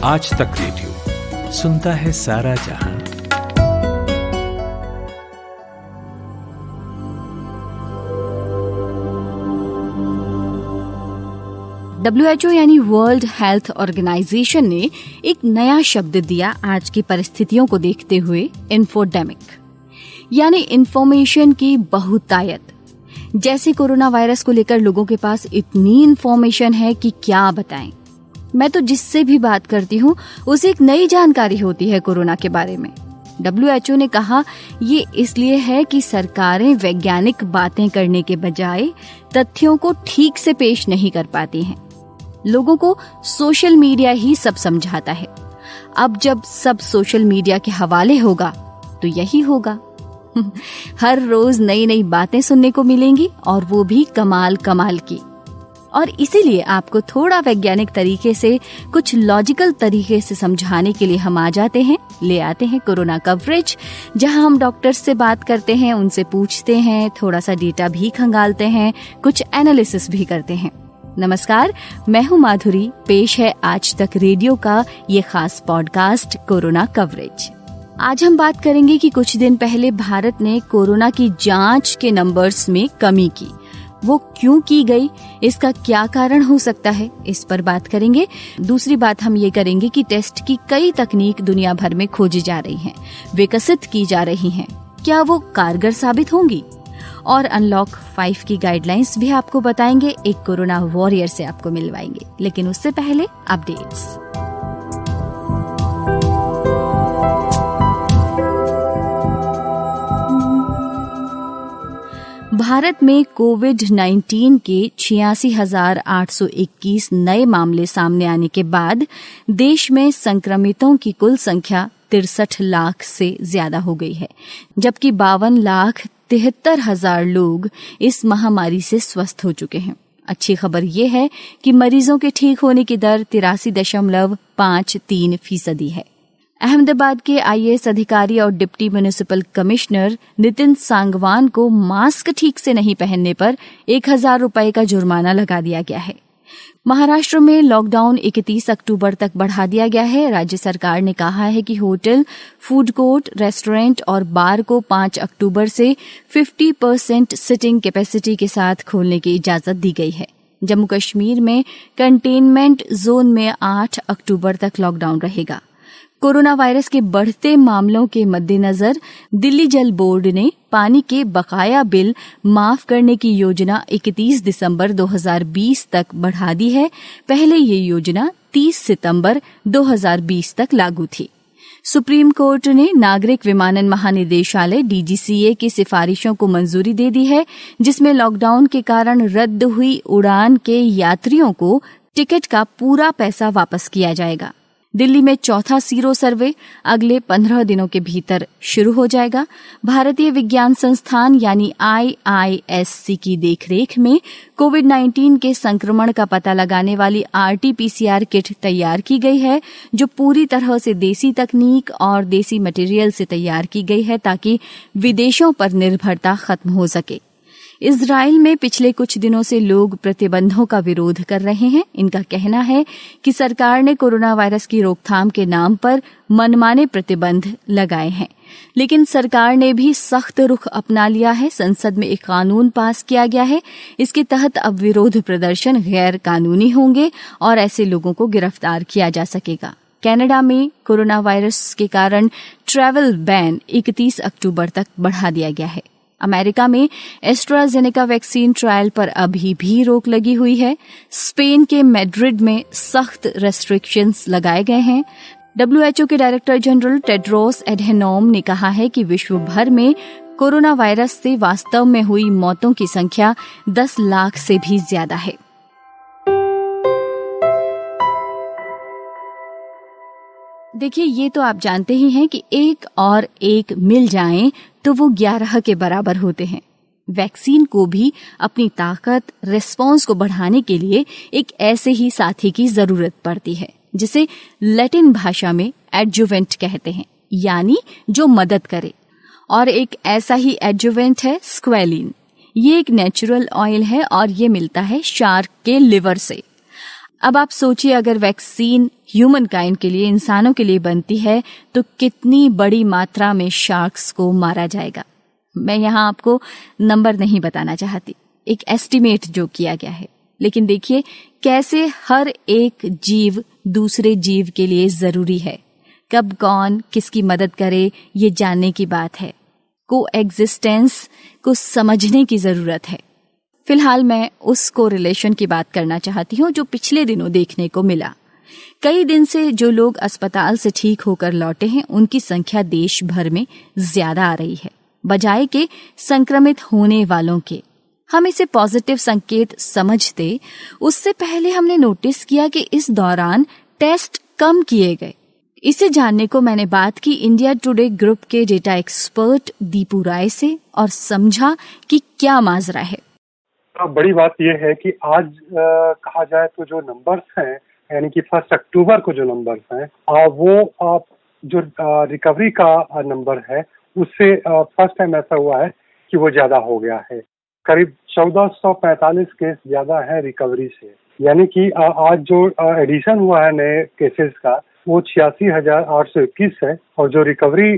आज तक रेडियो सुनता है सारा जहां। WHO यानी वर्ल्ड हेल्थ ऑर्गेनाइजेशन ने एक नया शब्द दिया आज की परिस्थितियों को देखते हुए, इन्फोडेमिक, यानी इंफॉर्मेशन की बहुतायत। जैसे कोरोना वायरस को लेकर लोगों के पास इतनी इंफॉर्मेशन है कि क्या बताएं। मैं तो जिससे भी बात करती हूँ उसे एक नई जानकारी होती है कोरोना के बारे में। WHO ने कहा ये इसलिए है कि सरकारें वैज्ञानिक बातें करने के बजाय तथ्यों को ठीक से पेश नहीं कर पाती हैं। लोगों को सोशल मीडिया ही सब समझाता है। अब जब सब सोशल मीडिया के हवाले होगा तो यही होगा। हर रोज नई नई बातें सुनने को मिलेंगी और वो भी कमाल कमाल की। और इसीलिए आपको थोड़ा वैज्ञानिक तरीके से, कुछ लॉजिकल तरीके से समझाने के लिए हम आ जाते हैं, ले आते हैं कोरोना कवरेज, जहां हम डॉक्टर्स से बात करते हैं, उनसे पूछते हैं, थोड़ा सा डेटा भी खंगालते हैं, कुछ एनालिसिस भी करते हैं। नमस्कार, मैं हूं माधुरी। पेश है आज तक रेडियो का ये खास पॉडकास्ट कोरोना कवरेज। आज हम बात करेंगे कि कुछ दिन पहले भारत ने कोरोना की जांच के नंबर्स में कमी की। वो क्यों की गई, इसका क्या कारण हो सकता है, इस पर बात करेंगे। दूसरी बात हम ये करेंगे कि टेस्ट की कई तकनीक दुनिया भर में खोजी जा रही हैं, विकसित की जा रही हैं। क्या वो कारगर साबित होंगी? और अनलॉक 5 की गाइडलाइंस भी आपको बताएंगे, एक कोरोना वॉरियर से आपको मिलवाएंगे। लेकिन उससे पहले अपडेट्स। भारत में कोविड-19 के 86,821 नए मामले सामने आने के बाद देश में संक्रमितों की कुल संख्या 63 लाख से ज्यादा हो गई है, जबकि 52,73,000 लोग इस महामारी से स्वस्थ हो चुके हैं। अच्छी खबर ये है कि मरीजों के ठीक होने की दर 83.53% है। अहमदाबाद के IAS अधिकारी और deputy municipal commissioner Nitin Sangwan को मास्क ठीक से नहीं पहनने पर 1,000 रुपए का जुर्माना लगा दिया गया है। महाराष्ट्र में लॉकडाउन 31 अक्टूबर तक बढ़ा दिया गया है। राज्य सरकार ने कहा है कि होटल, फूड कोर्ट, रेस्टोरेंट और बार को 5 अक्टूबर से 50% सिटिंग कैपेसिटी के साथ खोलने की इजाजत दी गई है। जम्मू कश्मीर में कंटेनमेंट जोन में 8 अक्टूबर तक लॉकडाउन रहेगा। कोरोना वायरस के बढ़ते मामलों के मद्देनजर दिल्ली जल बोर्ड ने पानी के बकाया बिल माफ करने की योजना 31 दिसंबर 2020 तक बढ़ा दी है। पहले ये योजना 30 सितंबर 2020 तक लागू थी। सुप्रीम कोर्ट ने नागरिक विमानन महानिदेशालय DGCA की सिफारिशों को मंजूरी दे दी है, जिसमें लॉकडाउन के कारण रद्द हुई उड़ान के यात्रियों को टिकट का पूरा पैसा वापस किया जाएगा। दिल्ली में चौथा सीरो सर्वे अगले 15 दिनों के भीतर शुरू हो जाएगा। भारतीय विज्ञान संस्थान यानी IISc की देखरेख में कोविड-19 के संक्रमण का पता लगाने वाली RT-PCR किट तैयार की गई है, जो पूरी तरह से देसी तकनीक और देसी मटेरियल से तैयार की गई है, ताकि विदेशों पर निर्भरता खत्म हो सके। इजराइल में पिछले कुछ दिनों से लोग प्रतिबंधों का विरोध कर रहे हैं। इनका कहना है कि सरकार ने कोरोना वायरस की रोकथाम के नाम पर मनमाने प्रतिबंध लगाए हैं, लेकिन सरकार ने भी सख्त रुख अपना लिया है। संसद में एक कानून पास किया गया है। इसके तहत अब विरोध प्रदर्शन गैर कानूनी होंगे और ऐसे लोगों को गिरफ्तार किया जा सकेगा। कनाडा में कोरोना वायरस के कारण ट्रैवल बैन 31 अक्टूबर तक बढ़ा दिया गया है। अमेरिका में एस्ट्राजेनेका वैक्सीन ट्रायल पर अभी भी रोक लगी हुई है। स्पेन के मैड्रिड में सख्त रेस्ट्रिक्शंस लगाए गए हैं। WHO के डायरेक्टर जनरल टेड्रोस एडहेनोम ने कहा है कि विश्व भर में कोरोना वायरस से वास्तव में हुई मौतों की संख्या 10 लाख से भी ज्यादा है। देखिए, ये तो आप जानते ही हैं कि 1 और 1 मिल जाएं तो वो 11 के बराबर होते हैं। वैक्सीन को भी अपनी ताकत, रिस्पॉन्स को बढ़ाने के लिए एक ऐसे ही साथी की जरूरत पड़ती है, जिसे लैटिन भाषा में एडजुवेंट कहते हैं, यानी जो मदद करे। और एक ऐसा ही एडजुवेंट है स्क्वेलिन। ये एक नेचुरल ऑयल है और ये मिलता है शार्क के लिवर से। अब आप सोचिए, अगर वैक्सीन ह्यूमन काइंड के लिए, इंसानों के लिए बनती है तो कितनी बड़ी मात्रा में शार्क्स को मारा जाएगा। मैं यहाँ आपको नंबर नहीं बताना चाहती, एक एस्टिमेट जो किया गया है, लेकिन देखिए कैसे हर एक जीव दूसरे जीव के लिए जरूरी है। कब कौन किसकी मदद करे ये जानने की बात है। कोएग्जिस्टेंस को समझने की जरूरत है। फिलहाल मैं उस कोरिलेशन की बात करना चाहती हूँ जो पिछले दिनों देखने को मिला। कई दिन से जो लोग अस्पताल से ठीक होकर लौटे हैं उनकी संख्या देश भर में ज्यादा आ रही है, बजाय के संक्रमित होने वालों के। हम इसे पॉजिटिव संकेत समझते, उससे पहले हमने नोटिस किया कि इस दौरान टेस्ट कम किए गए। इसे जानने को मैंने बात की इंडिया टुडे ग्रुप के डेटा एक्सपर्ट दीपू राय से और समझा कि क्या माजरा है। बड़ी बात यह है कि आज कहा जाए तो जो नंबर्स हैं, यानी कि 1 अक्टूबर को जो नंबर्स हैं, वो जो रिकवरी का नंबर है उससे फर्स्ट टाइम ऐसा हुआ है कि वो ज्यादा हो गया है। करीब 1445 केस ज्यादा है रिकवरी से। यानी कि आज जो एडिशन हुआ है नए केसेस का वो 86,821 है, और जो रिकवरी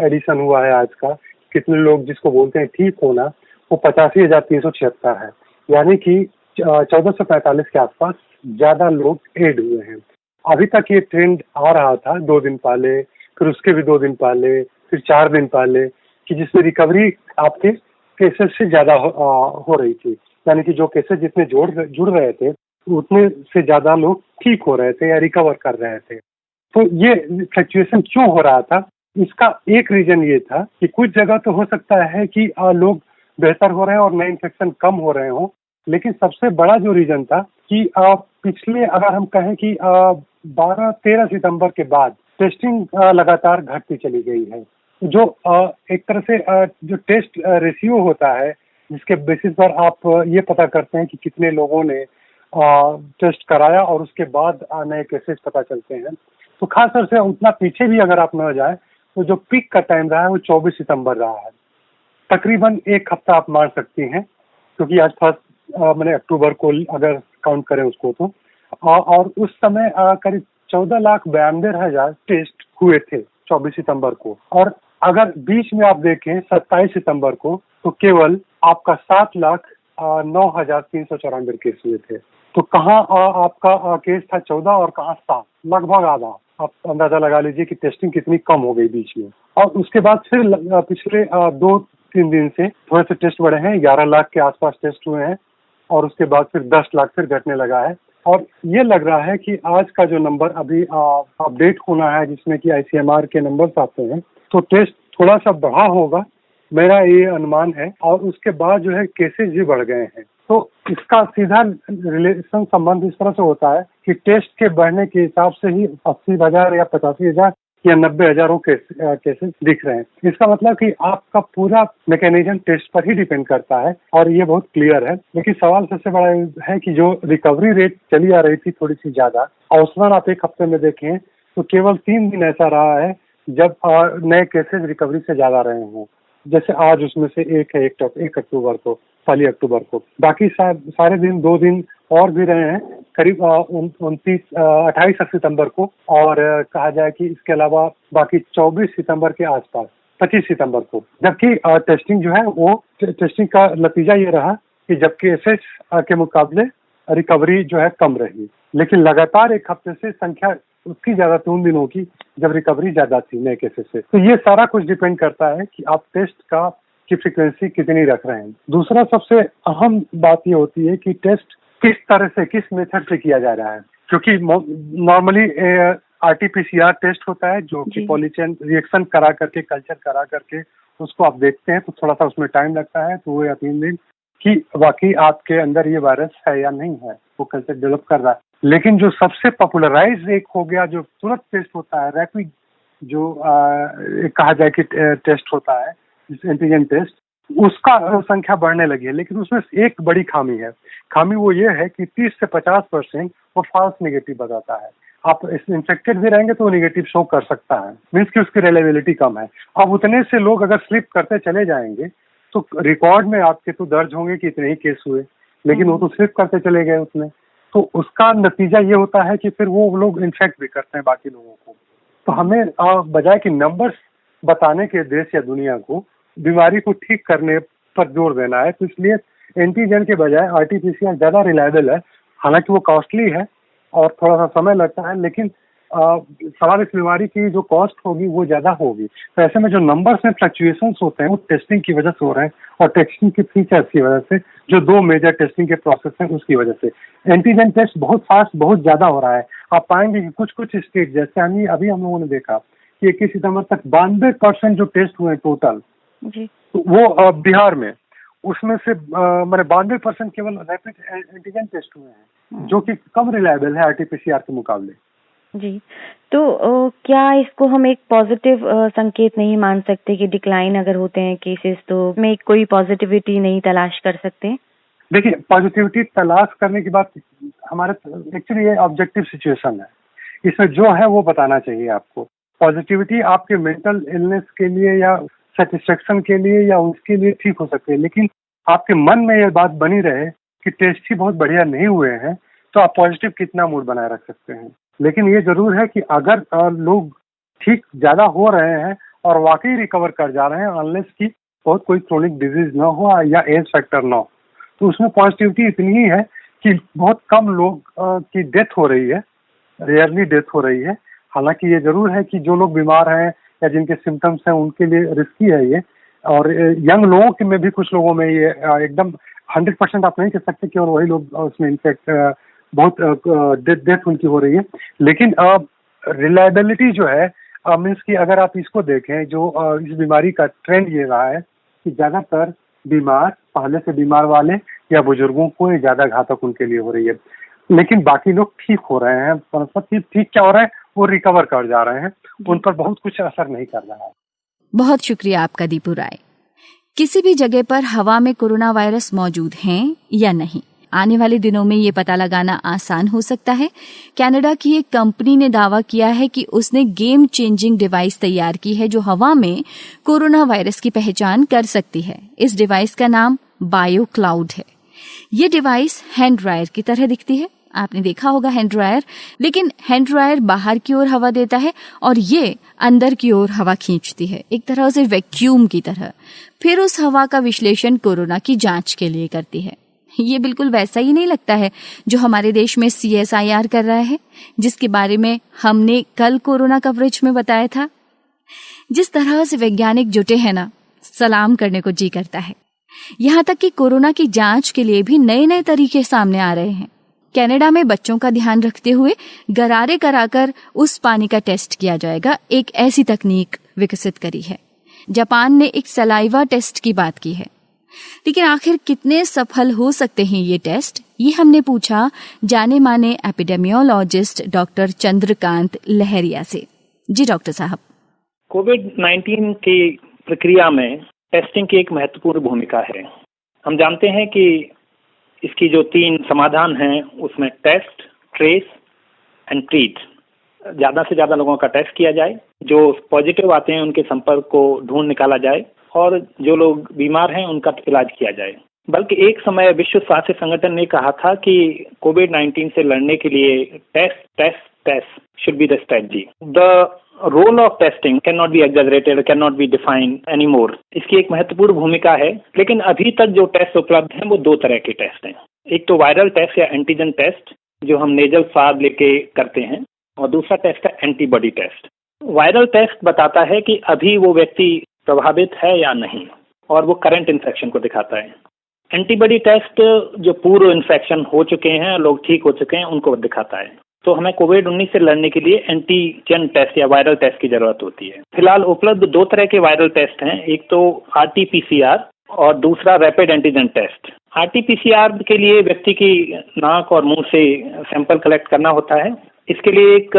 एडिशन हुआ है आज का, कितने लोग जिसको बोलते हैं ठीक होना, वो 85,376 है। यानी कि 1445 के आसपास ज्यादा लोग एड हुए हैं। अभी तक ये ट्रेंड आ रहा था 2 दिन पहले, फिर उसके भी 2 दिन पहले, फिर 4 दिन पहले, कि जिसमें रिकवरी आपके केसेस से ज्यादा हो रही थी। यानी कि जो केसेस जितने जुड़ रहे थे उतने से ज्यादा लोग ठीक हो रहे थे या रिकवर कर रहे थे। तो ये फ्लक्चुएशन क्यों हो रहा था? इसका एक रीजन ये था कि कुछ जगह तो हो सकता है कि लोग बेहतर हो रहे हैं और नए इन्फेक्शन कम हो रहे हों, लेकिन सबसे बड़ा जो रीजन था कि पिछले अगर हम कहें कि 12-13 सितंबर के बाद टेस्टिंग लगातार घटती चली गई है। जो एक तरह से जो टेस्ट रेशियो होता है, जिसके बेसिस पर आप ये पता करते हैं कि कितने लोगों ने टेस्ट कराया और उसके बाद नए केसेस पता चलते हैं। तो खास तौर से उतना पीछे भी अगर आप न जाए तो जो पीक का टाइम रहा है वो 24 सितंबर रहा है। तकरीबन एक हफ्ता आप मान सकती हैं, क्योंकि आज मैंने अक्टूबर को अगर काउंट करें उसको तो, और उस समय करीब 14,92,000 टेस्ट हुए थे 24 सितंबर को। और अगर बीच में आप देखें 27 सितंबर को तो केवल आपका 7,09,394 केस हुए थे। तो कहाँ आपका केस था 14 और कहाँ 7, लगभग आधा। आप अंदाजा लगा लीजिए कि टेस्टिंग कितनी कम हो गई बीच में। और उसके बाद फिर पिछले 2-3 दिन से थोड़े से टेस्ट बढ़े हैं, 11 लाख के आसपास टेस्ट हुए हैं, और उसके बाद फिर 10 लाख फिर घटने लगा है। और ये लग रहा है कि आज का जो नंबर अभी अपडेट होना है, जिसमें कि ICMR के नंबर्स आते हैं, तो टेस्ट थोड़ा सा बढ़ा होगा, मेरा ये अनुमान है। और उसके बाद जो है केसेस भी बढ़ गए हैं। तो इसका सीधा रिलेशन संबंध इस तरह से होता है कि टेस्ट के बढ़ने के हिसाब से ही 80,000 या 85,000 या 90,000 केसेस दिख रहे हैं। इसका मतलब कि आपका पूरा मैकेनिज्म टेस्ट पर ही डिपेंड करता है, और ये बहुत क्लियर है। लेकिन सवाल सबसे बड़ा है कि जो रिकवरी रेट चली आ रही थी थोड़ी सी ज्यादा, औसतन आप एक हफ्ते में देखें तो केवल 3 दिन ऐसा रहा है जब नए केसेस रिकवरी से ज्यादा रहे हों। जैसे आज उसमें से एक है 1 अक्टूबर को, पहली अक्टूबर को। बाकी सारे दिन 2 दिन और भी रहे हैं, करीब 28 सितंबर को, और कहा जाए कि इसके अलावा बाकी 24 सितंबर के आसपास, 25 सितंबर को। जबकि टेस्टिंग जो है वो टेस्टिंग का नतीजा ये रहा कि जब केसेस के मुकाबले रिकवरी जो है कम रही, लेकिन लगातार एक हफ्ते से संख्या उसकी ज्यादा 3 दिनों की जब रिकवरी ज्यादा थी नए केसेस से। तो ये सारा कुछ डिपेंड करता है कि आप टेस्ट की फ्रीक्वेंसी कितनी रख रहे हैं। दूसरा सबसे अहम बात ये होती है कि टेस्ट किस तरह से, किस मेथड से किया जा रहा है। क्योंकि नॉर्मली RT-PCR टेस्ट होता है, जो कि पॉलीचेन रिएक्शन करा करके, कल्चर करा करके उसको आप देखते हैं, तो थोड़ा सा उसमें टाइम लगता है, 2 या 3 दिन, कि वाकई आपके अंदर ये वायरस है या नहीं है, वो कल्चर डेवलप कर रहा है। लेकिन जो सबसे पॉपुलराइज एक हो गया, जो तुरंत टेस्ट होता है, रैपिड जो कहा जाए कि टेस्ट होता है, एंटीजन टेस्ट, उसका संख्या बढ़ने लगी है। लेकिन उसमें एक बड़ी खामी है। खामी वो ये है कि 30 से 50% वो फॉल्स नेगेटिव बताता है। आप इन्फेक्टेड भी रहेंगे तो वो नेगेटिव शो कर सकता है, मीन्स कि उसकी रिलायबिलिटी कम है। अब उतने से लोग अगर स्लिप करते चले जाएंगे तो रिकॉर्ड में आपके तो दर्ज होंगे कि इतने ही केस हुए, लेकिन वो तो स्लिप करते चले गए उसमें। तो उसका नतीजा ये होता है कि फिर वो लोग इन्फेक्ट भी करते हैं बाकी लोगों को। तो हमें बजाय कि नंबर्स बताने के देश या दुनिया को, बीमारी को ठीक करने पर जोर देना है। तो इसलिए एंटीजन के बजाय आरटीपीसीआर ज़्यादा रिलायबल है। हालांकि वो कॉस्टली है और थोड़ा सा समय लगता है, लेकिन सवाल इस बीमारी की जो कॉस्ट होगी वो ज़्यादा होगी। तो ऐसे में जो नंबर्स में फ्लक्चुएशंस होते हैं वो टेस्टिंग की वजह से हो रहे हैं, और टेस्टिंग की फीचर्स की वजह से, जो 2 मेजर टेस्टिंग के प्रोसेस हैं उसकी वजह से। एंटीजन टेस्ट बहुत फास्ट, बहुत ज़्यादा हो रहा है। आप पाएंगे कि कुछ कुछ स्टेट, जैसे अभी हम लोगों ने देखा कि 21 सितंबर तक 92% जो टेस्ट हुए टोटल, वो बिहार में, उसमें से मैंने 92% केवल रैपिड एंटीजन टेस्ट हुए हैं, जो कि कम रिलायबल है आरटीपीसीआर के मुकाबले। जी, तो क्या इसको हम एक पॉजिटिव संकेत नहीं मान सकते कि डिक्लाइन अगर होते हैं केसेस तो में कोई पॉजिटिविटी नहीं तलाश कर सकते? देखिए, पॉजिटिविटी तलाश करने की बात हमारे एक्चुअली ये ऑब्जेक्टिव सिचुएशन है, इसमें जो है वो बताना चाहिए आपको। पॉजिटिविटी आपके मेंटल इलनेस के लिए या सेटिस्फेक्शन के लिए या उसके लिए ठीक हो सकती है, लेकिन आपके मन में ये बात बनी रहे कि टेस्ट ही बहुत बढ़िया नहीं हुए हैं, तो आप पॉजिटिव कितना मूड बनाए रख सकते हैं। लेकिन ये जरूर है कि अगर लोग ठीक ज़्यादा हो रहे हैं और वाकई रिकवर कर जा रहे हैं, अनलेस की बहुत कोई क्रोनिक डिजीज ना हो या एज फैक्टर ना हो, तो उसमें पॉजिटिविटी इतनी ही है कि बहुत कम लोग की डेथ हो रही है, रेयरली डेथ हो रही है। हालांकि ये जरूर है कि जो लोग बीमार हैं या जिनके सिम्टम्स हैं उनके लिए रिस्की है ये, और यंग लोगों के में भी कुछ लोगों में ये एकदम 100% आप नहीं कह सकते कि और वही लोग उसमें इनफेक्ट बहुत डेथ उनकी हो रही है। लेकिन रिलायबिलिटी जो है, मीन्स कि अगर आप इसको देखें, जो इस बीमारी का ट्रेंड ये रहा है कि ज़्यादातर बीमार पहले से बीमार वाले या बुजुर्गों को ये ज़्यादा घातक उनके लिए हो रही है, लेकिन बाकी लोग ठीक हो रहे हैं। ठीक क्या हो रहा है, वो रिकवर कर जा रहे हैं, उन पर बहुत कुछ असर नहीं कर रहा है। बहुत शुक्रिया आपका दीपू राय। किसी भी जगह पर हवा में कोरोना वायरस मौजूद हैं या नहीं, आने वाले दिनों में ये पता लगाना आसान हो सकता है। कनाडा की एक कंपनी ने दावा किया है कि उसने गेम चेंजिंग डिवाइस तैयार की है जो हवा में कोरोना वायरस की पहचान कर सकती है। इस डिवाइस का नाम बायो क्लाउड है। ये डिवाइस हैंड ड्रायर की तरह दिखती है। आपने देखा होगा हैंड ड्रायर, लेकिन हैंड ड्रायर बाहर की ओर हवा देता है और ये अंदर की ओर हवा खींचती है, एक तरह से वैक्यूम की तरह। फिर उस हवा का विश्लेषण कोरोना की जांच के लिए करती है। ये बिल्कुल वैसा ही नहीं लगता है जो हमारे देश में CSIR कर रहा है, जिसके बारे में हमने कल कोरोना कवरेज में बताया था। जिस तरह से वैज्ञानिक जुटे हैं ना, सलाम करने को जी करता है। यहाँ तक कि कोरोना की जांच के लिए भी नए नए तरीके सामने आ रहे हैं। कनाडा में बच्चों का ध्यान रखते हुए गरारे कराकर उस पानी का टेस्ट किया जाएगा, एक ऐसी तकनीक विकसित करी है। जापान ने एक सलाइवा टेस्ट की बात की है, लेकिन आखिर कितने सफल हो सकते हैं ये टेस्ट, ये हमने पूछा जाने माने एपिडेमियोलॉजिस्ट डॉक्टर चंद्रकांत लहरिया से। जी डॉक्टर साहब। कोविड-19 की प्रक्रिया में टेस्टिंग की एक महत्वपूर्ण भूमिका है। हम जानते हैं कि इसकी जो 3 समाधान हैं उसमें टेस्ट, ट्रेस एंड ट्रीट। ज़्यादा से ज़्यादा लोगों का टेस्ट किया जाए, जो पॉजिटिव आते हैं उनके संपर्क को ढूंढ निकाला जाए और जो लोग बीमार हैं उनका इलाज किया जाए। बल्कि एक समय विश्व स्वास्थ्य संगठन ने कहा था कि कोविड-19 से लड़ने के लिए test should be the strategy. The role of testing cannot be exaggerated, cannot be defined anymore. इसकी एक महत्वपूर्ण भूमिका है, लेकिन अभी तक जो टेस्ट उपलब्ध हैं वो 2 तरह के टेस्ट हैं। एक तो वायरल टेस्ट या एंटीजन टेस्ट जो हम नेजल स्वाब लेके करते हैं, और दूसरा टेस्ट है एंटीबॉडी टेस्ट। वायरल टेस्ट बताता है कि अभी वो व्यक्ति प्रभावित है या नहीं, और वो करंट इन्फेक्शन को दिखाता है। एंटीबॉडी टेस्ट जो पूर्व इन्फेक्शन हो चुके हैं, लोग ठीक हो चुके हैं, उनको दिखाता है। तो हमें कोविड-19 से लड़ने के लिए एंटीजन टेस्ट या वायरल टेस्ट की जरूरत होती है। फिलहाल उपलब्ध 2 तरह के वायरल टेस्ट हैं, एक तो RT-PCR और दूसरा रैपिड एंटीजन टेस्ट। RT-PCR के लिए व्यक्ति की नाक और मुंह से सैंपल कलेक्ट करना होता है। इसके लिए एक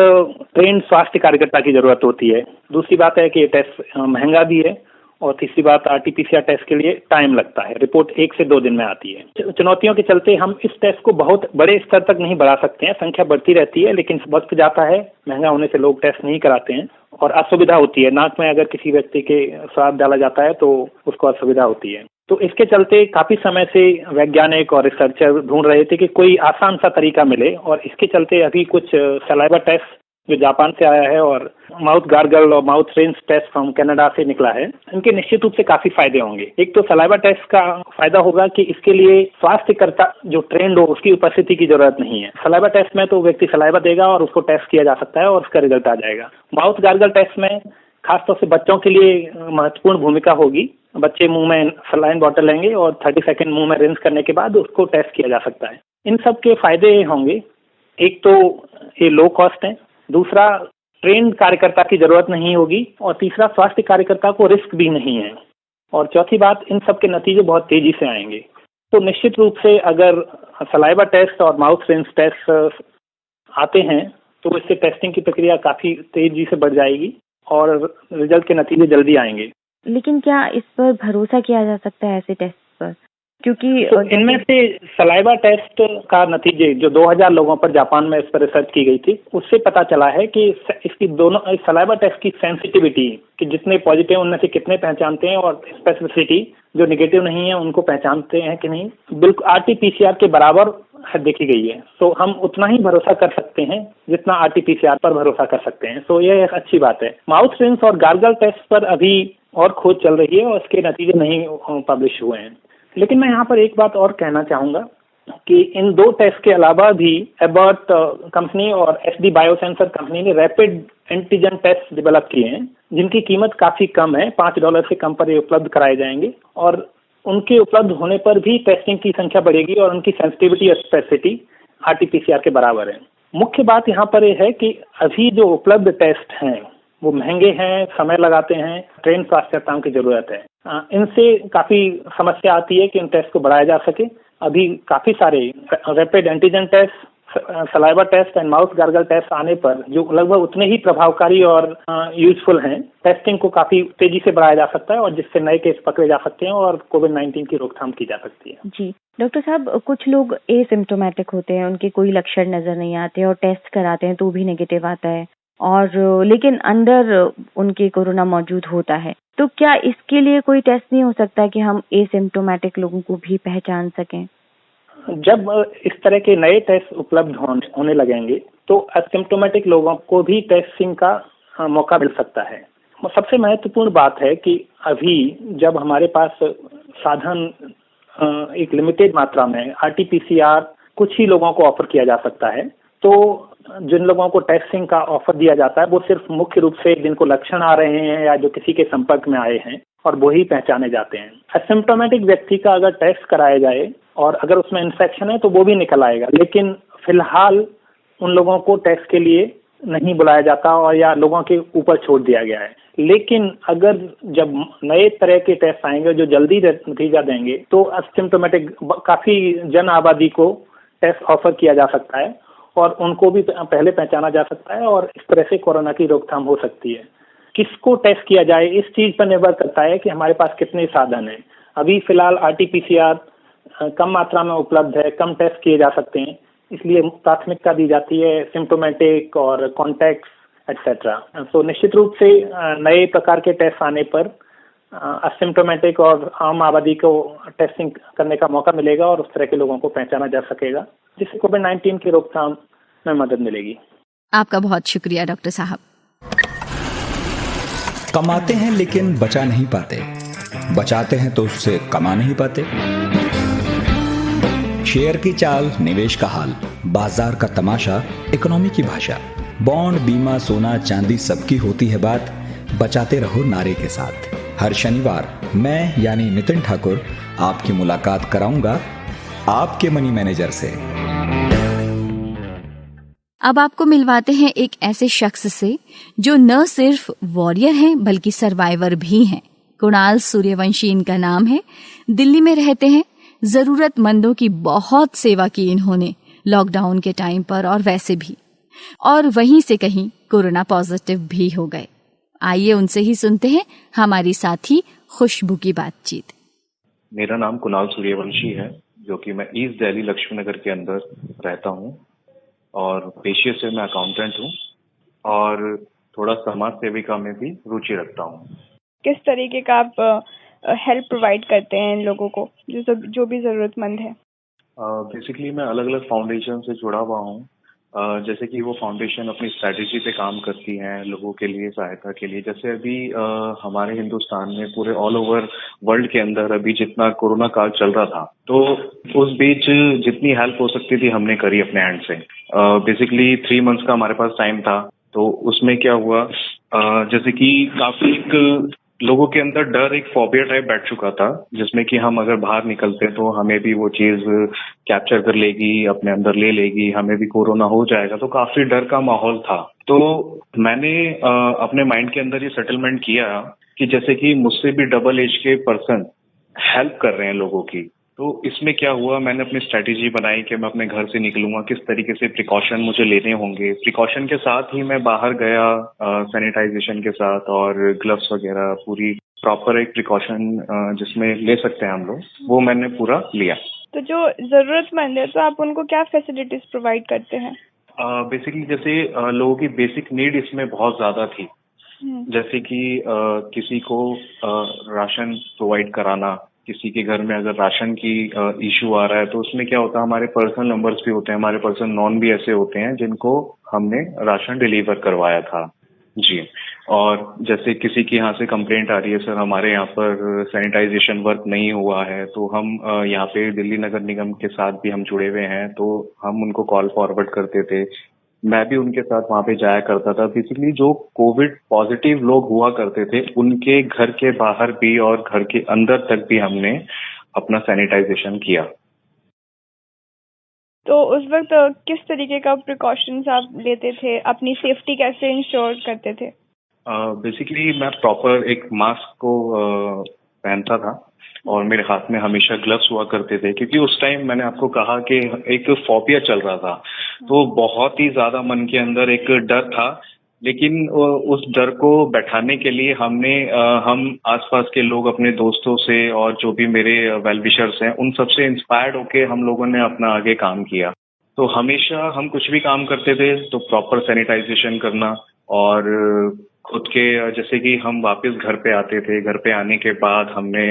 ट्रेन स्वास्थ्य कार्यकर्ता की जरूरत होती है। दूसरी बात है कि ये टेस्ट महंगा भी है, और तीसरी बात RT-PCR टेस्ट के लिए टाइम लगता है। रिपोर्ट 1 से 2 दिन में आती है। चुनौतियों के चलते हम इस टेस्ट को बहुत बड़े स्तर तक नहीं बढ़ा सकते हैं, संख्या बढ़ती रहती है, लेकिन वक्त जाता है, महंगा होने से लोग टेस्ट नहीं कराते हैं और असुविधा होती है। नाक में अगर किसी व्यक्ति के स्वाब डाला जाता है तो उसको असुविधा होती है। तो इसके चलते काफी समय से वैज्ञानिक और रिसर्चर ढूंढ रहे थे कि कोई आसान सा तरीका मिले, और इसके चलते अभी कुछ सलाइवा टेस्ट जो जापान से आया है और माउथ गार्गल और mouth rinse test from Canada से निकला है, इनके निश्चित रूप से काफी फायदे होंगे। एक तो सलाइवा टेस्ट का फायदा होगा कि इसके लिए स्वास्थ्यकर्ता जो ट्रेंड हो उसकी उपस्थिति की जरूरत नहीं है। सलाइवा टेस्ट में तो व्यक्ति सलाइवा देगा और उसको टेस्ट किया जा सकता है और उसका रिजल्ट आ जाएगा। माउथ गार्गल टेस्ट में खासतौर से बच्चों के लिए महत्वपूर्ण भूमिका होगी। बच्चे मुंह में सलाइन बॉटल लेंगे और 30 सेकंड मुंह में रिंस करने के बाद उसको टेस्ट किया जा सकता है। इन सब के फायदे होंगे, एक तो ये लो कॉस्ट है, दूसरा ट्रेंड कार्यकर्ता की जरूरत नहीं होगी, और तीसरा स्वास्थ्य कार्यकर्ता को रिस्क भी नहीं है, और चौथी बात इन सब के नतीजे बहुत तेजी से आएंगे। तो निश्चित रूप से अगर सलाइवा टेस्ट और माउथ रिंस टेस्ट आते हैं तो इससे टेस्टिंग की प्रक्रिया काफी तेजी से बढ़ जाएगी और रिजल्ट के नतीजे जल्दी आएंगे। लेकिन क्या इस पर भरोसा किया जा सकता है ऐसे टेस्ट पर? क्योंकि तो इनमें से सलाइवा टेस्ट का नतीजे जो 2000 लोगों पर जापान में इस पर रिसर्च की गई थी, उससे पता चला है कि इसकी दोनों सलाइवा टेस्ट की सेंसिटिविटी कि जितने पॉजिटिव उनमें से कितने पहचानते हैं, और स्पेसिफिसिटी जो नेगेटिव नहीं है उनको पहचानते हैं कि नहीं, बिल्कुल आरटीपीसीआर के बराबर देखी गई है। तो हम उतना ही भरोसा कर सकते हैं जितना आरटीपीसीआर पर भरोसा कर सकते हैं। तो यह एक अच्छी बात है। माउथ रिंस और गार्गल टेस्ट पर अभी और खोज चल रही है और इसके नतीजे नहीं पब्लिश हुए हैं। लेकिन मैं यहाँ पर एक बात और कहना चाहूंगा कि इन दो टेस्ट के अलावा भी एबॉट कंपनी और एसडी बायोसेंसर कंपनी ने रैपिड एंटीजन टेस्ट डेवलप किए हैं, जिनकी कीमत काफी कम है, $5 से कम पर ये उपलब्ध कराए जाएंगे, और उनके उपलब्ध होने पर भी टेस्टिंग की संख्या बढ़ेगी और उनकी सेंसिटिविटी और स्पेसिफिसिटी आरटीपीसीआर के बराबर है। मुख्य बात यहाँ पर यह है कि अभी जो उपलब्ध टेस्ट हैं वो महंगे हैं, समय लगाते हैं, ट्रेन स्वास्थ्यकर्ताओं की जरूरत है। इनसे काफी समस्या आती है कि इन टेस्ट को बढ़ाया जा सके। अभी काफी सारे rapid antigen test, saliva test and mouth gargle test आने पर जो लगभग उतने ही प्रभावकारी और यूजफुल हैं, टेस्टिंग को काफी तेजी से बढ़ाया जा सकता है और जिससे नए केस पकड़े जा सकते हैं और कोविड-19 की रोकथाम की जा सकती है। जी डॉक्टर साहब, कुछ लोग एसिम्प्टोमेटिक होते हैं, उनके कोई लक्षण नजर नहीं आते और टेस्ट कराते हैं तो भी नेगेटिव आता है, और लेकिन अंदर उनके कोरोना मौजूद होता है, तो क्या इसके लिए कोई टेस्ट नहीं हो सकता कि हम एसिम्प्टोमेटिक लोगों को भी पहचान सकें? जब इस तरह के नए टेस्ट उपलब्ध होने लगेंगे तो असिम्प्टोमेटिक लोगों को भी टेस्टिंग का मौका मिल सकता है। सबसे महत्वपूर्ण बात है कि अभी जब हमारे पास साधन एक लिमिटेड मात्रा में आरटीपीसीआर कुछ ही लोगों को ऑफर किया जा सकता है, तो जिन लोगों को टेस्टिंग का ऑफर दिया जाता है वो सिर्फ मुख्य रूप से जिनको लक्षण आ रहे हैं या जो किसी के संपर्क में आए हैं, और वो ही पहचाने जाते हैं। एसिम्प्टोमेटिक व्यक्ति का अगर टेस्ट कराया जाए और अगर उसमें इन्फेक्शन है तो वो भी निकल आएगा, लेकिन फिलहाल उन लोगों को टेस्ट के लिए नहीं बुलाया जाता और या लोगों के ऊपर छोड़ दिया गया है। लेकिन अगर जब नए तरह के टेस्ट आएंगे जो जल्दी नतीजा देंगे तो एसिम्प्टोमेटिक काफी जन आबादी को टेस्ट ऑफर किया जा सकता है और उनको भी पहले पहचाना जा सकता है और इस तरह से कोरोना की रोकथाम हो सकती है। किसको टेस्ट किया जाए इस चीज पर निर्भर करता है कि हमारे पास कितने साधन हैं। अभी फिलहाल आरटीपीसीआर कम मात्रा में उपलब्ध है, कम टेस्ट किए जा सकते हैं, इसलिए प्राथमिकता दी जाती है सिम्प्टोमेटिक और कॉन्टैक्ट्स एटसेट्रा। तो निश्चित रूप से नए प्रकार के टेस्ट आने पर असिम्प्टोमेटिक और आम आबादी को टेस्टिंग करने का मौका मिलेगा और उस तरह के लोगों को पहचाना जा सकेगा, जिससे कोविड-19 की रोकथाम में मदद मिलेगी। आपका बहुत शुक्रिया डॉक्टर साहब। कमाते हैं लेकिन बचा नहीं पाते, बचाते हैं तो उससे कमा नहीं पाते। शेयर की चाल, निवेश का हाल, बाजार का तमाशा, इकोनॉमी की भाषा, बॉन्ड, बीमा, सोना, चांदी सबकी होती है बात, बचाते रहो नारे के साथ। हर शनिवार मैं यानी नितिन ठाकुर आपकी मुलाकात कराऊंगा आपके मनी मैनेजर से। अब आपको मिलवाते हैं एक ऐसे शख्स से जो न सिर्फ वॉरियर हैं बल्कि सर्वाइवर भी हैं। कुणाल सूर्यवंशी इनका नाम है। दिल्ली में रहते हैं। जरूरतमंदों की बहुत सेवा की इन्होंने लॉकडाउन के टाइम पर और वैसे भी, और वहीं से कहीं कोरोना पॉजिटिव भी हो गए। आइए उनसे ही सुनते हैं हमारी साथी खुशबू की बातचीत। मेरा नाम कुणाल सूर्यवंशी है, जो कि मैं ईस्ट दिल्ली लक्ष्मी नगर के अंदर रहता हूँ और पेशे से मैं अकाउंटेंट हूँ और थोड़ा समाज सेविका में भी रुचि रखता हूँ। किस तरीके का आप हेल्प प्रोवाइड करते हैं इन लोगों को जो भी जरूरतमंद है? बेसिकली मैं अलग अलग फाउंडेशन से जुड़ा हुआ हूँ। जैसे कि वो फाउंडेशन अपनी स्ट्रैटेजी पे काम करती हैं लोगों के लिए, सहायता के लिए। जैसे अभी हमारे हिंदुस्तान में पूरे ऑल ओवर वर्ल्ड के अंदर अभी जितना कोरोना काल चल रहा था, तो उस बीच जितनी हेल्प हो सकती थी हमने करी अपने हैंड से। बेसिकली 3 मंथ्स का हमारे पास टाइम था, तो उसमें क्या हुआ, जैसे कि काफी एक लोगों के अंदर डर, एक फोबिया टाइप बैठ चुका था, जिसमें कि हम अगर बाहर निकलते तो हमें भी वो चीज कैप्चर कर लेगी, अपने अंदर ले लेगी, हमें भी कोरोना हो जाएगा। तो काफी डर का माहौल था। तो मैंने अपने माइंड के अंदर ये सेटलमेंट किया कि जैसे कि मुझसे भी डबल एज के पर्सन हेल्प कर रहे हैं लोगों की, तो इसमें क्या हुआ, मैंने अपनी स्ट्रैटेजी बनाई कि मैं अपने घर से निकलूंगा, किस तरीके से प्रिकॉशन मुझे लेने होंगे। प्रिकॉशन के साथ ही मैं बाहर गया सैनिटाइजेशन के साथ, और ग्लव्स वगैरह पूरी प्रॉपर एक प्रिकॉशन जिसमें ले सकते हैं हम लोग, वो मैंने पूरा लिया। तो जो जरूरतमंद है तो आप उनको क्या फैसिलिटीज प्रोवाइड करते हैं? बेसिकली जैसे लोगों की बेसिक नीड इसमें बहुत ज्यादा थी। जैसे कि किसी को राशन प्रोवाइड कराना, किसी के घर में अगर राशन की इशू आ रहा है, तो उसमें क्या होता है, हमारे पर्सनल नंबर्स भी होते हैं, हमारे पर्सनल नॉन भी ऐसे होते हैं जिनको हमने राशन डिलीवर करवाया था जी। और जैसे किसी के यहाँ से कंप्लेंट आ रही है, सर हमारे यहाँ पर सैनिटाइजेशन वर्क नहीं हुआ है, तो हम यहाँ पे दिल्ली नगर निगम के साथ भी हम जुड़े हुए हैं, तो हम उनको कॉल फॉरवर्ड करते थे। मैं भी उनके साथ वहाँ पे जाया करता था। बेसिकली जो कोविड पॉजिटिव लोग हुआ करते थे, उनके घर के बाहर भी और घर के अंदर तक भी हमने अपना सैनिटाइजेशन किया। तो उस वक्त किस तरीके का प्रिकॉशंस आप लेते थे? अपनी सेफ्टी कैसे इंश्योर करते थे? बेसिकली मैं प्रॉपर एक मास्क को पहनता था, और मेरे हाथ में हमेशा ग्लव्स हुआ करते थे, क्योंकि उस टाइम मैंने आपको कहा कि एक फोबिया चल रहा था, तो बहुत ही ज्यादा मन के अंदर एक डर था। लेकिन उस डर को बैठाने के लिए हम आसपास के लोग, अपने दोस्तों से और जो भी मेरे वेल विशर्स हैं, उन सबसे इंस्पायर्ड होके हम लोगों ने अपना आगे काम किया। तो हमेशा हम कुछ भी काम करते थे तो प्रॉपर सैनिटाइजेशन करना, और खुद के जैसे कि हम वापस घर पे आते थे, घर पे आने के बाद हमने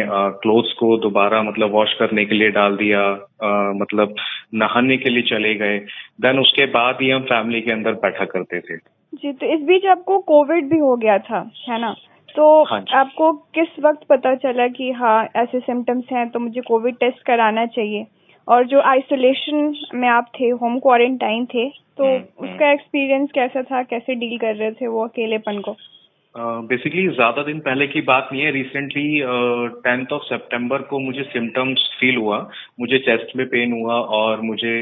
क्लोथ्स को दोबारा मतलब वॉश करने के लिए डाल दिया, मतलब नहाने के लिए चले गए, देन उसके बाद ही हम फैमिली के अंदर बैठा करते थे जी। तो इस बीच आपको कोविड भी हो गया था, है ना? तो हाँ आपको किस वक्त पता चला कि हाँ ऐसे सिम्टम्स हैं तो मुझे कोविड टेस्ट कराना चाहिए? और जो आइसोलेशन में आप थे, होम क्वारंटाइन थे, तो उसका एक्सपीरियंस कैसा था? कैसे डील कर रहे थे वो अकेलेपन को? बेसिकली ज्यादा दिन पहले की बात नहीं है। रिसेंटली 10th of September को मुझे सिम्टम्स फील हुआ, मुझे चेस्ट में पेन हुआ और मुझे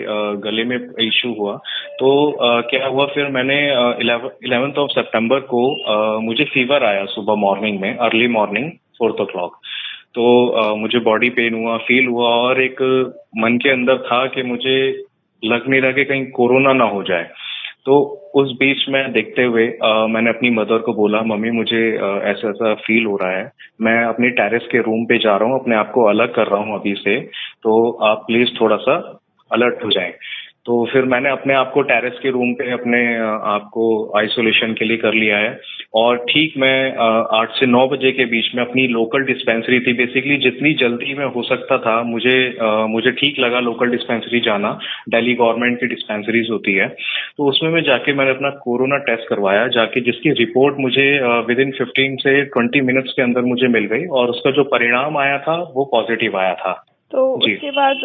गले में इशू हुआ। तो क्या हुआ, फिर मैंने 11th of September को मुझे फीवर आया सुबह मॉर्निंग में, अर्ली मॉर्निंग 4 o'clock। तो मुझे बॉडी पेन हुआ, फील हुआ, और एक मन के अंदर था कि मुझे लग नहीं रहा कि कहीं कोरोना ना हो जाए। तो उस बीच में देखते हुए मैंने अपनी मदर को बोला, मम्मी मुझे ऐसा ऐसा फील हो रहा है, मैं अपने टेरेस के रूम पे जा रहा हूँ, अपने आप को अलग कर रहा हूँ अभी से, तो आप प्लीज थोड़ा सा अलर्ट हो जाएं। तो फिर मैंने अपने आप को टेरेस के रूम पे अपने आप को आइसोलेशन के लिए कर लिया है। और ठीक मैं 8 से 9 बजे के बीच में अपनी लोकल डिस्पेंसरी थी, बेसिकली जितनी जल्दी में हो सकता था मुझे ठीक लगा लोकल डिस्पेंसरी जाना। दिल्ली गवर्नमेंट की डिस्पेंसरीज होती है, तो उसमें मैं जाके मैंने अपना कोरोना टेस्ट करवाया जाके, जिसकी रिपोर्ट मुझे विद इन 15 से 20 मिनट्स के अंदर मुझे मिल गई, और उसका जो परिणाम आया था वो पॉजिटिव आया था। तो उसके बाद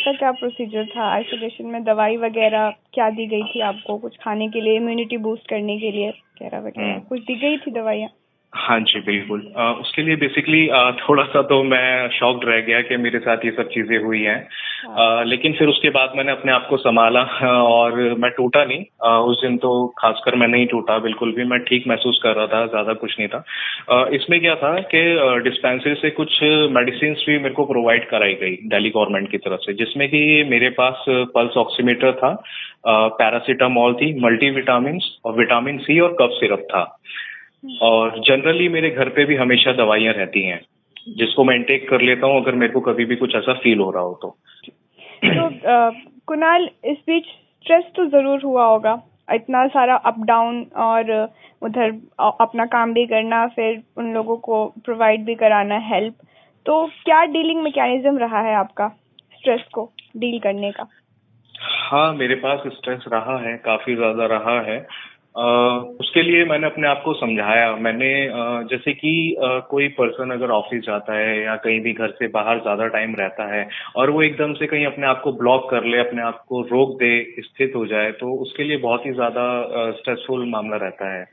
का क्या प्रोसीजर था? आइसोलेशन में दवाई वगैरह क्या दी गई थी आपको? कुछ खाने के लिए, इम्यूनिटी बूस्ट करने के लिए वगैरह कुछ दी गई थी दवाइयाँ? हाँ जी बिल्कुल। उसके लिए बेसिकली थोड़ा सा तो मैं शॉक्ड रह गया कि मेरे साथ ये सब चीजें हुई हैं। लेकिन फिर उसके बाद मैंने अपने आप को संभाला, और मैं टूटा नहीं। उस दिन तो खासकर मैं नहीं टूटा बिल्कुल भी, मैं ठीक महसूस कर रहा था, ज्यादा कुछ नहीं था। इसमें क्या था कि डिस्पेंसरी से कुछ मेडिसिन भी मेरे को प्रोवाइड कराई गई दिल्ली गवर्नमेंट की तरफ से, जिसमें कि मेरे पास पल्स ऑक्सीमीटर था, पैरासीटामोल थी, मल्टीविटामिन और विटामिन सी और कफ सिरप था। और जनरली मेरे घर पे भी हमेशा दवाइयाँ रहती हैं, जिसको मैं इंटेक कर लेता हूँ अगर मेरे को कभी भी कुछ ऐसा फील हो रहा हो तो। कुणाल, इस बीच स्ट्रेस तो जरूर हुआ होगा, इतना सारा अप डाउन और उधर अपना काम भी करना, फिर उन लोगों को प्रोवाइड भी कराना हेल्प, तो क्या डीलिंग मैकेनिज्म रहा है आपका स्ट्रेस को डील करने का? हाँ, मेरे पास स्ट्रेस रहा है, काफी ज्यादा रहा है। उसके लिए मैंने अपने आप को समझाया। मैंने जैसे कि कोई पर्सन अगर ऑफिस जाता है या कहीं भी घर से बाहर ज्यादा टाइम रहता है और वो एकदम से कहीं अपने आप को ब्लॉक कर ले, अपने आप को रोक दे, स्थित हो जाए, तो उसके लिए बहुत ही ज्यादा स्ट्रेसफुल मामला रहता है।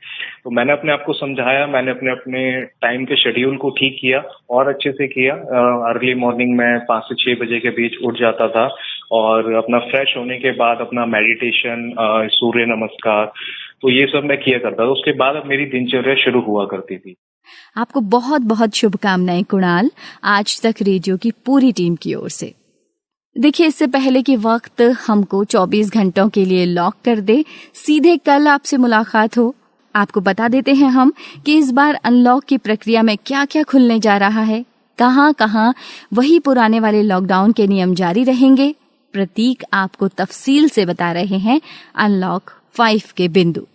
तो मैंने अपने आप को समझाया, मैंने अपने टाइम के शेड्यूल को ठीक किया और अच्छे से किया। अर्ली मॉर्निंग में 5 से 6 बजे के बीच उठ जाता था और अपना फ्रेश होने के बाद अपना मेडिटेशन, सूर्य नमस्कार, तो ये सब मैं किया करता था। उसके बाद अब मेरी दिनचर्या शुरू हुआ करती थी। आपको बहुत बहुत शुभकामनाएं कुणाल, आज तक रेडियो की पूरी टीम की ओर से। देखिए, इससे पहले कि वक्त हमको 24 घंटों के लिए लॉक कर दे, सीधे कल आपसे मुलाकात हो, आपको बता देते हैं हम कि इस बार अनलॉक की प्रक्रिया में क्या क्या खुलने जा रहा है, कहाँ कहाँ वही पुराने वाले लॉकडाउन के नियम जारी रहेंगे। प्रतीक आपको तफसील से बता रहे हैं अनलॉक 5 के बिंदु।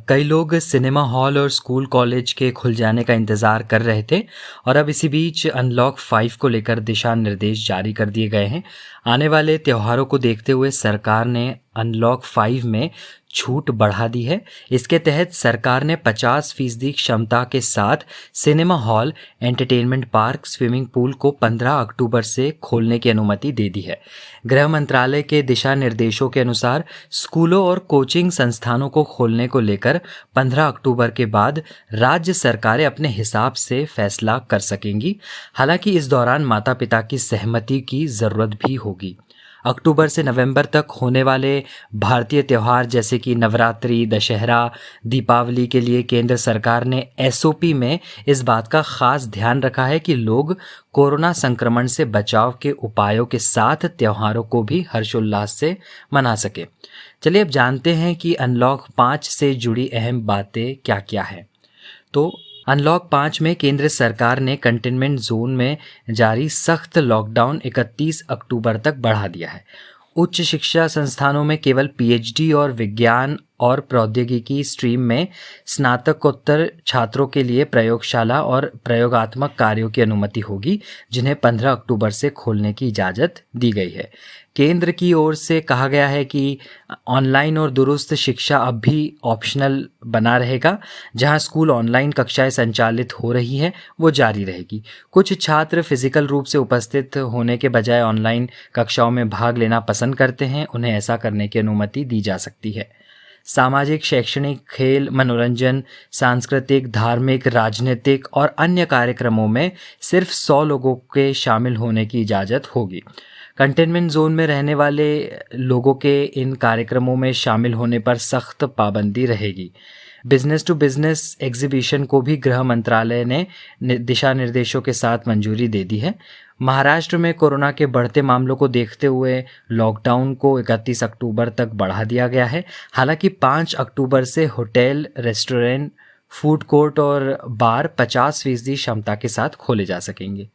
कई लोग सिनेमा हॉल और स्कूल कॉलेज के खुल जाने का इंतज़ार कर रहे थे और अब इसी बीच अनलॉक 5 को लेकर दिशा निर्देश जारी कर दिए गए हैं। आने वाले त्योहारों को देखते हुए सरकार ने अनलॉक 5 में छूट बढ़ा दी है। इसके तहत सरकार ने 50% क्षमता के साथ cinema hall, entertainment park, swimming pool को 15 अक्टूबर से खोलने की अनुमति दे दी है। गृह मंत्रालय के दिशा निर्देशों के अनुसार स्कूलों और कोचिंग संस्थानों को खोलने को लेकर 15 अक्टूबर के बाद राज्य सरकारें अपने हिसाब से फैसला कर सकेंगी। हालांकि इस दौरान माता पिता की सहमति की जरूरत भी होगी। अक्टूबर से नवंबर तक होने वाले भारतीय त्यौहार जैसे कि नवरात्रि, दशहरा, दीपावली के लिए केंद्र सरकार ने एसओपी में इस बात का खास ध्यान रखा है कि लोग कोरोना संक्रमण से बचाव के उपायों के साथ त्योहारों को भी हर्षोल्लास से मना सके। चलिए अब जानते हैं कि अनलॉक 5 से जुड़ी अहम बातें क्या क्या है। तो अनलॉक 5 में केंद्र सरकार ने कंटेनमेंट जोन में जारी सख्त लॉकडाउन 31 अक्टूबर तक बढ़ा दिया है। उच्च शिक्षा संस्थानों में केवल पीएचडी और विज्ञान और प्रौद्योगिकी स्ट्रीम में स्नातकोत्तर छात्रों के लिए प्रयोगशाला और प्रयोगात्मक कार्यों की अनुमति होगी, जिन्हें 15 अक्टूबर से खोलने की इजाज़त दी गई है। केंद्र की ओर से कहा गया है कि ऑनलाइन और दुरुस्त शिक्षा अब भी ऑप्शनल बना रहेगा। जहां स्कूल ऑनलाइन कक्षाएं संचालित हो रही हैं वो जारी रहेगी। कुछ छात्र फिजिकल रूप से उपस्थित होने के बजाय ऑनलाइन कक्षाओं में भाग लेना पसंद करते हैं, उन्हें ऐसा करने की अनुमति दी जा सकती है। सामाजिक, शैक्षणिक, खेल, मनोरंजन, सांस्कृतिक, धार्मिक, राजनीतिक और अन्य कार्यक्रमों में सिर्फ 100 लोगों के शामिल होने की इजाज़त होगी। कंटेनमेंट जोन में रहने वाले लोगों के इन कार्यक्रमों में शामिल होने पर सख्त पाबंदी रहेगी। बिजनेस टू बिजनेस एग्जीबिशन को भी गृह मंत्रालय ने दिशा निर्देशों के साथ मंजूरी दे दी है। महाराष्ट्र में कोरोना के बढ़ते मामलों को देखते हुए लॉकडाउन को 31 अक्टूबर तक बढ़ा दिया गया है। हालांकि 5 अक्टूबर से होटल, रेस्टोरेंट, फूड कोर्ट और बार 50% क्षमता के साथ खोले जा सकेंगे।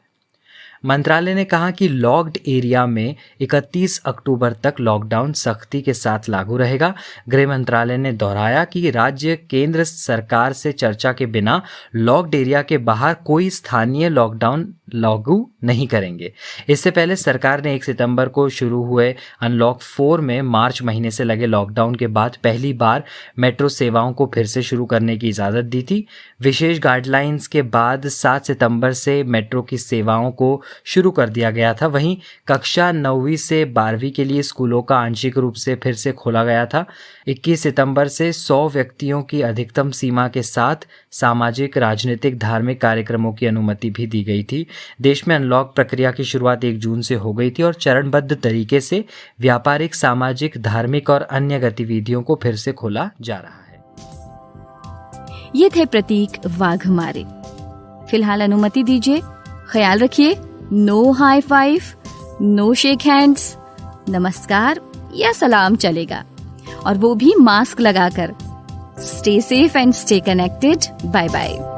मंत्रालय ने कहा कि लॉक्ड एरिया में 31 अक्टूबर तक लॉकडाउन सख्ती के साथ लागू रहेगा। गृह मंत्रालय ने दोहराया कि राज्य केंद्र सरकार से चर्चा के बिना लॉक्ड एरिया के बाहर कोई स्थानीय लॉकडाउन लागू नहीं करेंगे। इससे पहले सरकार ने 1 सितंबर को शुरू हुए अनलॉक 4 में मार्च महीने से लगे लॉकडाउन के बाद पहली बार मेट्रो सेवाओं को फिर से शुरू करने की इजाज़त दी थी। विशेष गाइडलाइंस के बाद 7 सितंबर से मेट्रो की सेवाओं को शुरू कर दिया गया था। वहीं कक्षा 9वीं से 12वीं के लिए स्कूलों का आंशिक रूप से फिर से खोला गया था। 21 सितंबर से 100 व्यक्तियों की अधिकतम सीमा के साथ सामाजिक, राजनीतिक, धार्मिक कार्यक्रमों की अनुमति भी दी गई थी। देश में अनलॉक प्रक्रिया की शुरुआत 1 जून से हो गई थी और चरणबद्ध तरीके से व्यापारिक, सामाजिक, धार्मिक और अन्य गतिविधियों को फिर से खोला जा रहा है। ये थे प्रतीक वाघमारे। फिलहाल अनुमति दीजिए। ख्याल रखिए, no high five, no shake hands, नमस्कार या सलाम चलेगा, और वो भी मास्क लगाकर। Stay safe and stay connected. Bye bye.